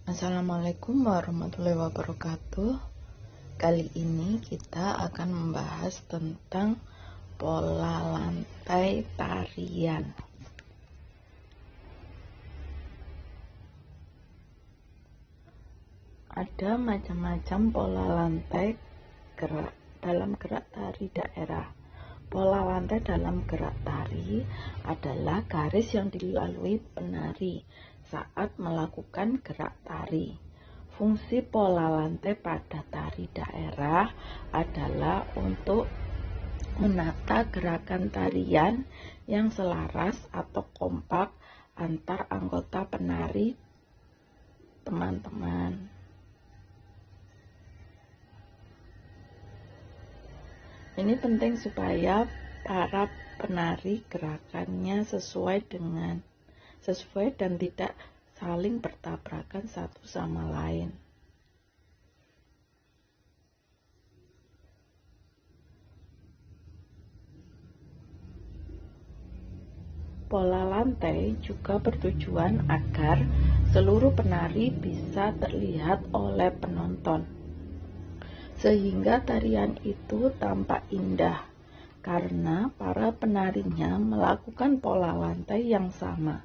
Assalamualaikum warahmatullahi wabarakatuh. Kali ini kita akan membahas tentang pola lantai tarian. Ada macam-macam pola lantai dalam gerak tari daerah. Pola lantai dalam gerak tari adalah garis yang dilalui penari saat melakukan gerak tari. Fungsi pola lantai pada tari daerah adalah untuk menata gerakan tarian yang selaras atau kompak antar anggota penari, teman-teman. Ini penting supaya para penari gerakannya sesuai dan tidak saling bertabrakan satu sama lain. Pola lantai juga bertujuan agar seluruh penari bisa terlihat oleh penonton, sehingga tarian itu tampak indah karena para penarinya melakukan pola lantai yang sama.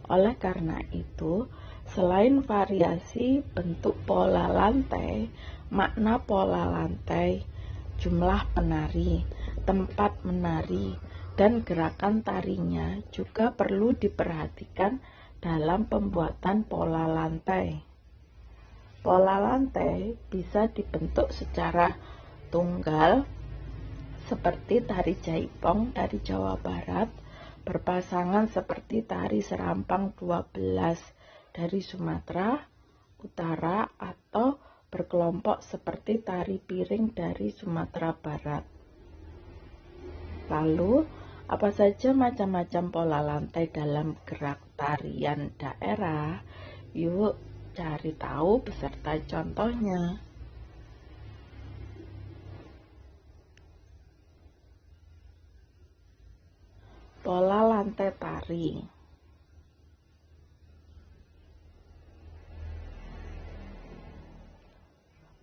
Oleh karena itu, selain variasi bentuk pola lantai, makna pola lantai, jumlah penari, tempat menari, dan gerakan tarinya juga perlu diperhatikan dalam pembuatan pola lantai. Pola lantai bisa dibentuk secara tunggal seperti tari jaipong dari Jawa Barat, berpasangan seperti tari serampang 12 dari Sumatera Utara, atau berkelompok seperti tari piring dari Sumatera Barat. Lalu, apa saja macam-macam pola lantai dalam gerak tarian daerah? Yuk cari tahu beserta contohnya. Pola lantai tari.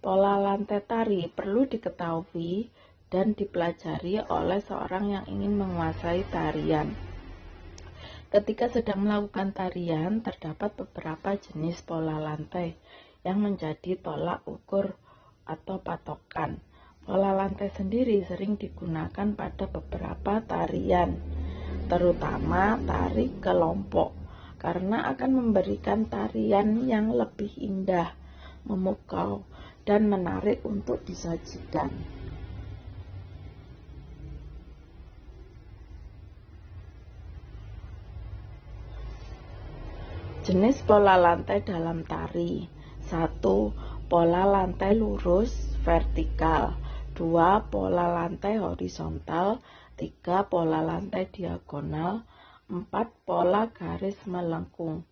Pola lantai tari perlu diketahui dan dipelajari oleh seorang yang ingin menguasai tarian. Ketika sedang melakukan tarian, terdapat beberapa jenis pola lantai yang menjadi tolak ukur atau patokan. Pola lantai sendiri sering digunakan pada beberapa tarian, terutama tari kelompok, karena akan memberikan tarian yang lebih indah, memukau, dan menarik untuk disajikan. Jenis pola lantai dalam tari. 1. Pola lantai lurus vertikal. 2. Pola lantai horizontal. 3. Pola lantai diagonal. 4. Pola garis melengkung.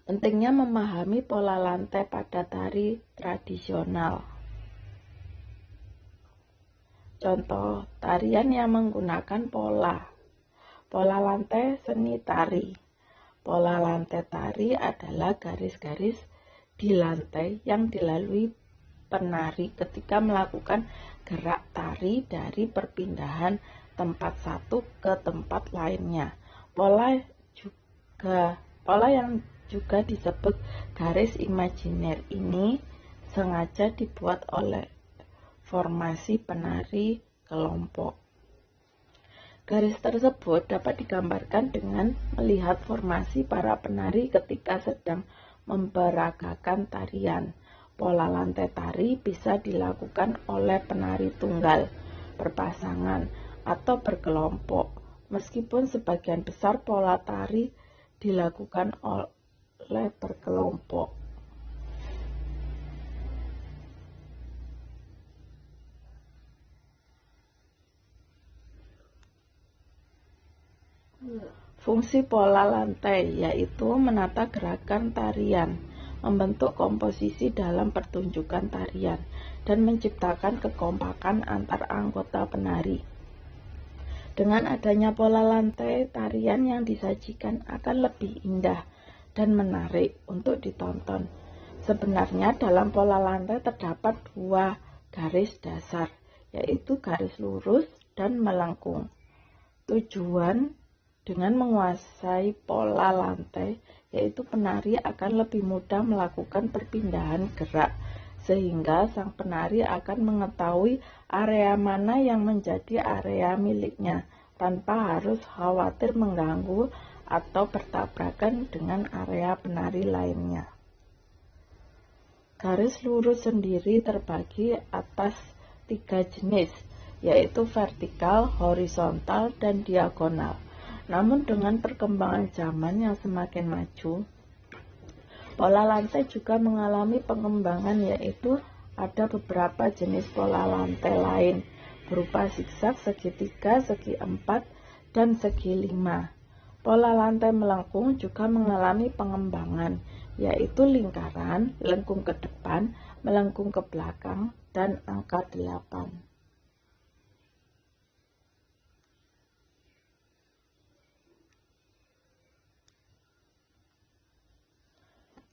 Pentingnya memahami pola lantai pada tari tradisional. Contoh tarian yang menggunakan pola lantai seni tari. Pola lantai tari adalah garis-garis di lantai yang dilalui penari ketika melakukan gerak tari dari perpindahan tempat satu ke tempat lainnya. Pola yang juga disebut garis imajiner ini sengaja dibuat oleh formasi penari kelompok. Garis tersebut dapat digambarkan dengan melihat formasi para penari ketika sedang memperagakan tarian. Pola lantai tari bisa dilakukan oleh penari tunggal, berpasangan, atau berkelompok. Meskipun sebagian besar pola tari dilakukan oleh berkelompok. Fungsi pola lantai yaitu menata gerakan tarian, membentuk komposisi dalam pertunjukan tarian, dan menciptakan kekompakan antar anggota penari. Dengan adanya pola lantai, tarian yang disajikan akan lebih indah dan menarik untuk ditonton. Sebenarnya dalam pola lantai terdapat dua garis dasar, yaitu garis lurus dan melengkung. Tujuan dengan menguasai pola lantai, yaitu penari akan lebih mudah melakukan perpindahan gerak, sehingga sang penari akan mengetahui area mana yang menjadi area miliknya, tanpa harus khawatir mengganggu atau bertabrakan dengan area penari lainnya. Garis lurus sendiri terbagi atas 3 jenis, yaitu vertikal, horizontal, dan diagonal. Namun dengan perkembangan zaman yang semakin maju, pola lantai juga mengalami pengembangan, yaitu ada beberapa jenis pola lantai lain berupa zigzag, segitiga, segi empat, dan segi 5. Pola lantai melengkung juga mengalami pengembangan, yaitu lingkaran, melengkung ke depan, melengkung ke belakang, dan angka 8.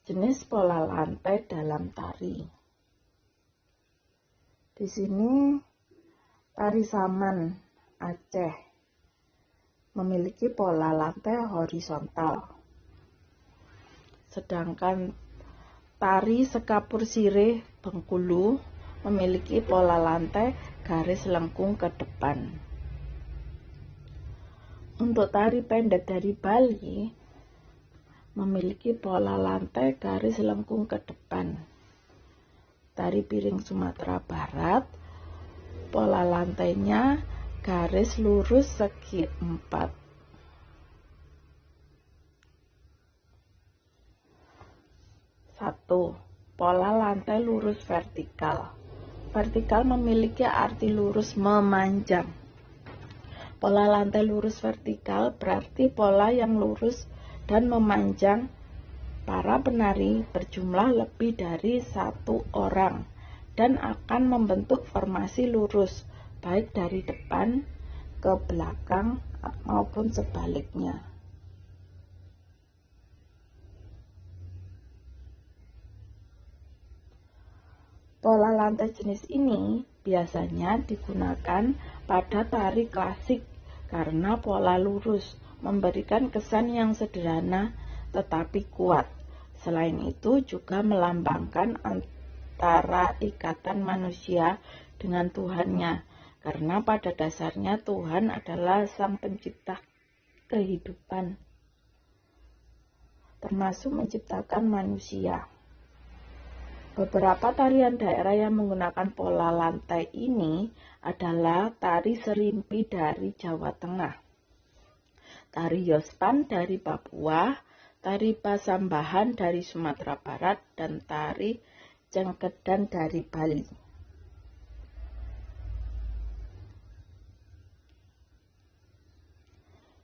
Jenis pola lantai dalam tari. Di sini tari Saman Aceh memiliki pola lantai horizontal. Sedangkan tari Sekapur Sirih Bengkulu memiliki pola lantai garis lengkung ke depan. Untuk tari pendek dari Bali memiliki pola lantai garis lengkung ke depan. Tari Piring Sumatera Barat, pola lantainya garis lurus segi 4. Satu, pola lantai lurus vertikal. Vertikal memiliki arti lurus memanjang. Pola lantai lurus vertikal berarti pola yang lurus dan memanjang. Para penari berjumlah lebih dari 1 orang dan akan membentuk formasi lurus, baik dari depan ke belakang maupun sebaliknya. Pola lantai jenis ini biasanya digunakan pada tari klasik karena pola lurus memberikan kesan yang sederhana tetapi kuat. Selain itu juga melambangkan antara ikatan manusia dengan Tuhannya, karena pada dasarnya Tuhan adalah sang pencipta kehidupan, termasuk menciptakan manusia. Beberapa tarian daerah yang menggunakan pola lantai ini adalah tari Serimpi dari Jawa Tengah, tari Yospan dari Papua, tari Pasambahan dari Sumatera Barat, dan tari Cengkedan dari Bali.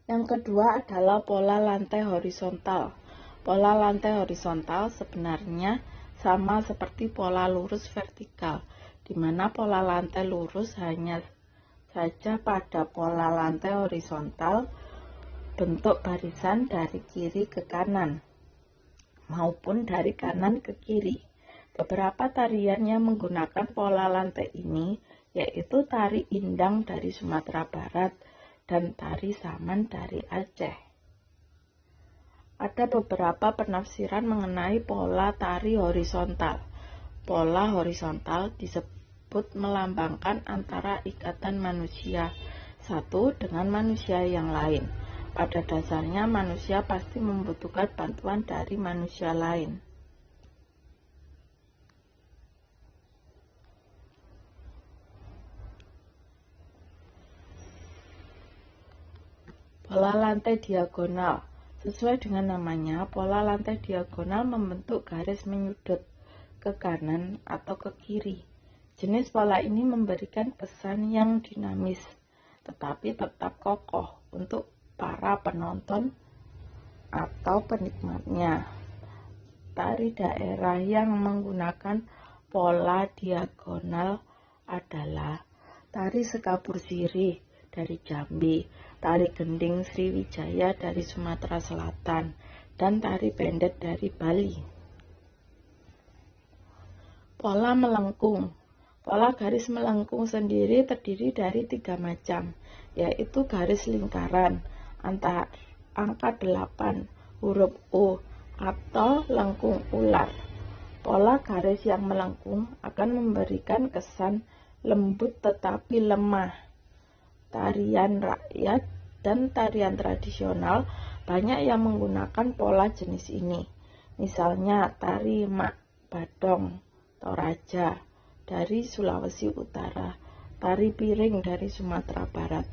Yang kedua adalah pola lantai horizontal. Pola lantai horizontal sebenarnya sama seperti pola lurus vertikal, di mana pola lantai lurus hanya saja pada pola lantai horizontal bentuk barisan dari kiri ke kanan maupun dari kanan ke kiri. Beberapa tarian yang menggunakan pola lantai ini yaitu tari Indang dari Sumatera Barat dan tari Saman dari Aceh. Ada beberapa penafsiran mengenai pola tari horizontal. Pola horizontal disebut melambangkan antara ikatan manusia satu dengan manusia yang lain. Pada dasarnya manusia pasti membutuhkan bantuan dari manusia lain. Pola lantai diagonal. Sesuai dengan namanya, pola lantai diagonal membentuk garis menyudut ke kanan atau ke kiri. Jenis pola ini memberikan kesan yang dinamis, tetapi tetap kokoh untuk para penonton atau penikmatnya. Tari daerah yang menggunakan pola diagonal adalah tari Sekapur Sirih dari Jambi, tari Gending Sriwijaya dari Sumatera Selatan, dan tari pendet dari Bali. Pola melengkung. Pola garis melengkung sendiri terdiri dari 3 macam, yaitu garis lingkaran, angka 8, huruf U, atau lengkung ular. Pola garis yang melengkung akan memberikan kesan lembut tetapi lemah. Tarian rakyat dan tarian tradisional banyak yang menggunakan pola jenis ini. Misalnya tari Mak Badong Toraja dari Sulawesi Utara, tari piring dari Sumatera Barat,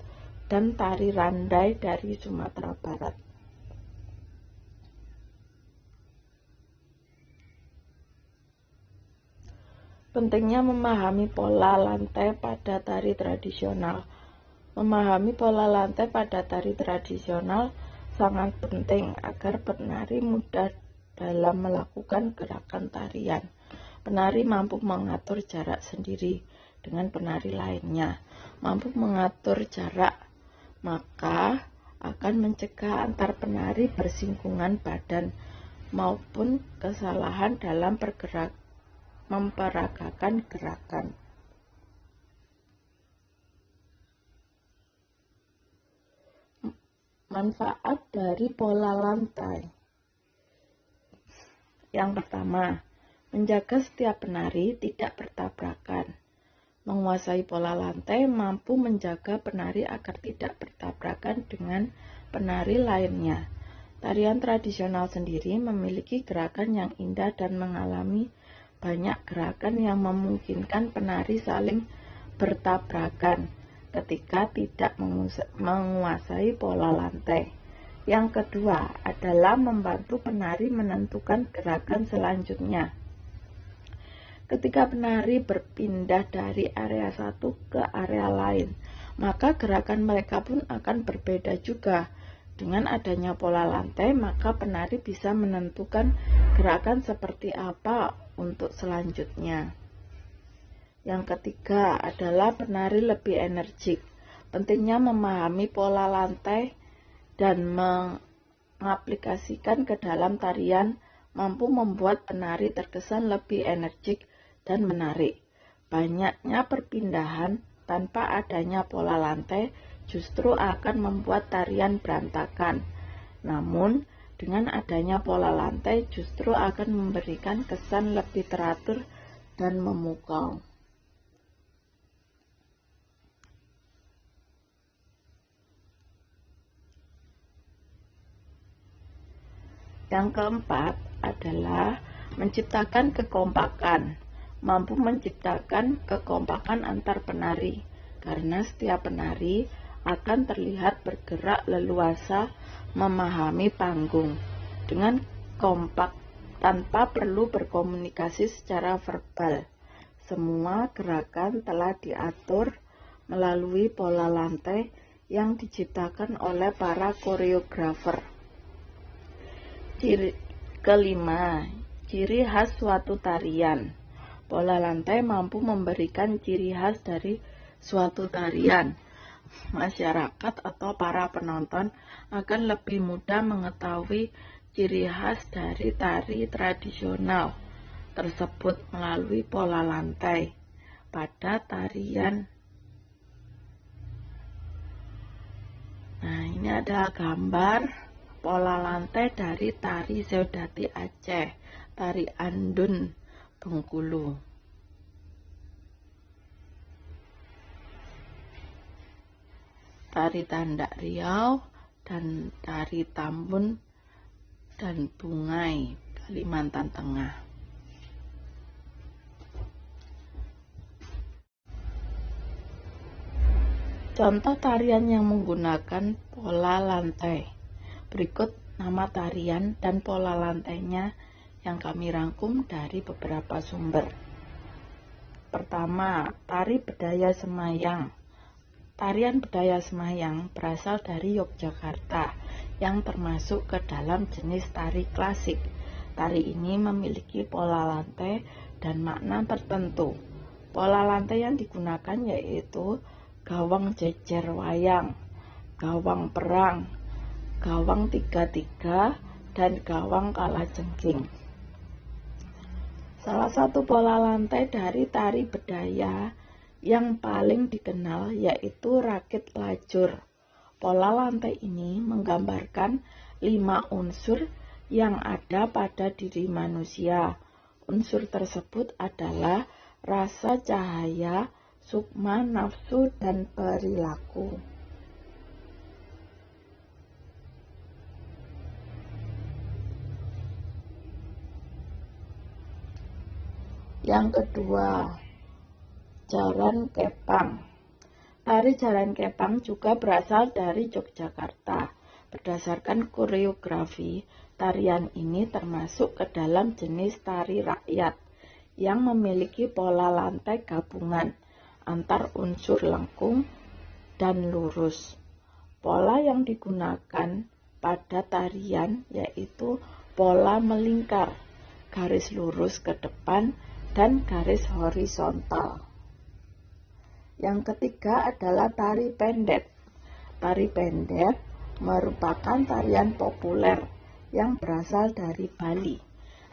dan tari randai dari Sumatera Barat. Pentingnya memahami pola lantai pada tari tradisional. Memahami pola lantai pada tari tradisional sangat penting agar penari mudah dalam melakukan gerakan tarian. Penari mampu mengatur jarak sendiri dengan penari lainnya, mampu mengatur jarak, maka akan mencegah antar penari bersinggungan badan maupun kesalahan dalam memperagakan gerakan. Manfaat dari pola lantai. Yang pertama, menjaga setiap penari tidak bertabrakan. Menguasai pola lantai mampu menjaga penari agar tidak bertabrakan dengan penari lainnya. Tarian tradisional sendiri memiliki gerakan yang indah dan mengalami banyak gerakan yang memungkinkan penari saling bertabrakan ketika tidak menguasai pola lantai. Yang kedua adalah membantu penari menentukan gerakan selanjutnya. Ketika penari berpindah dari area satu ke area lain, maka gerakan mereka pun akan berbeda juga. Dengan adanya pola lantai, maka penari bisa menentukan gerakan seperti apa untuk selanjutnya. Yang ketiga adalah penari lebih energik. Pentingnya memahami pola lantai dan mengaplikasikan ke dalam tarian mampu membuat penari terkesan lebih energik dan menarik. Banyaknya perpindahan tanpa adanya pola lantai justru akan membuat tarian berantakan. Namun, dengan adanya pola lantai justru akan memberikan kesan lebih teratur dan memukau. Yang keempat adalah menciptakan kekompakan. Mampu menciptakan kekompakan antar penari, karena setiap penari akan terlihat bergerak leluasa memahami panggung dengan kompak tanpa perlu berkomunikasi secara verbal. Semua gerakan telah diatur melalui pola lantai yang diciptakan oleh para koreografer. Kelima, ciri khas suatu tarian. Pola lantai mampu memberikan ciri khas dari suatu tarian. Masyarakat atau para penonton akan lebih mudah mengetahui ciri khas dari tari tradisional tersebut melalui pola lantai pada tarian. Nah, ini adalah gambar pola lantai dari tari Seudati Aceh, tari Andun Bengkulu. Tari Tandak Riau dan tari Tambun dan Bungai, Kalimantan Tengah. Contoh tarian yang menggunakan pola lantai. Berikut nama tarian dan pola lantainya yang kami rangkum dari beberapa sumber. Pertama, tari Bedaya Semayang. Tarian Bedaya Semayang berasal dari Yogyakarta yang termasuk ke dalam jenis tari klasik. Tari ini memiliki pola lantai dan makna tertentu. Pola lantai yang digunakan yaitu gawang jejer wayang, gawang perang, gawang 3-3, dan gawang kalajengking. Salah satu pola lantai dari tari Bedaya yang paling dikenal yaitu rakit lajur. Pola lantai ini menggambarkan 5 unsur yang ada pada diri manusia. Unsur tersebut adalah rasa, cahaya, sukma, nafsu, dan perilaku. Yang kedua, jaran kepang. Tari jaran kepang juga berasal dari Yogyakarta. Berdasarkan koreografi, tarian ini termasuk ke dalam jenis tari rakyat yang memiliki pola lantai gabungan antar unsur lengkung dan lurus. Pola yang digunakan pada tarian yaitu pola melingkar, garis lurus ke depan, dan garis horizontal. Yang ketiga adalah tari pendek. Tari pendek merupakan tarian populer yang berasal dari Bali.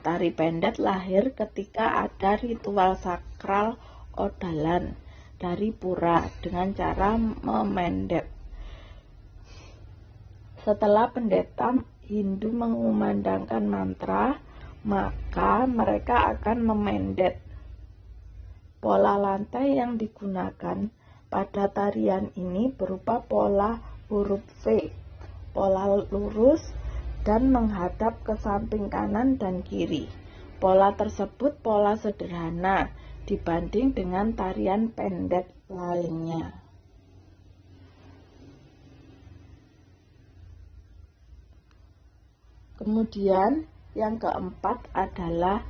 Tari pendek lahir ketika ada ritual sakral odalan dari pura dengan cara memendek. Setelah pendeta Hindu mengumandangkan mantra, maka mereka akan memendek. Pola lantai yang digunakan pada tarian ini berupa pola huruf V, pola lurus, dan menghadap ke samping kanan dan kiri. Pola tersebut pola sederhana dibanding dengan tarian pendek lainnya. Kemudian yang keempat adalah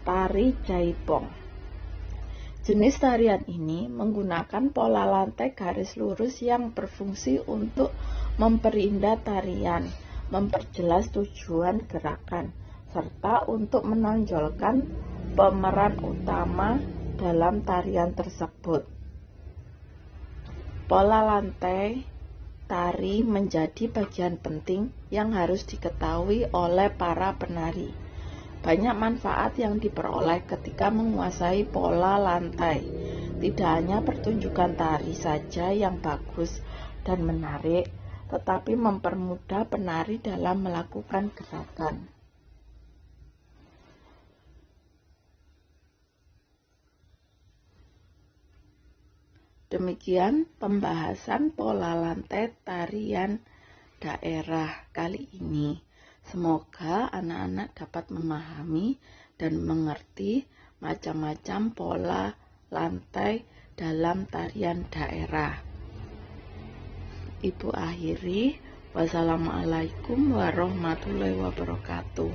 tari jaipong. Jenis tarian ini menggunakan pola lantai garis lurus yang berfungsi untuk memperindah tarian, memperjelas tujuan gerakan, serta untuk menonjolkan pemeran utama dalam tarian tersebut. Pola lantai tari menjadi bagian penting yang harus diketahui oleh para penari. Banyak manfaat yang diperoleh ketika menguasai pola lantai. Tidak hanya pertunjukan tari saja yang bagus dan menarik, tetapi mempermudah penari dalam melakukan gerakan. Demikian pembahasan pola lantai tarian daerah kali ini. Semoga anak-anak dapat memahami dan mengerti macam-macam pola lantai dalam tarian daerah. Ibu akhiri, wassalamualaikum warahmatullahi wabarakatuh.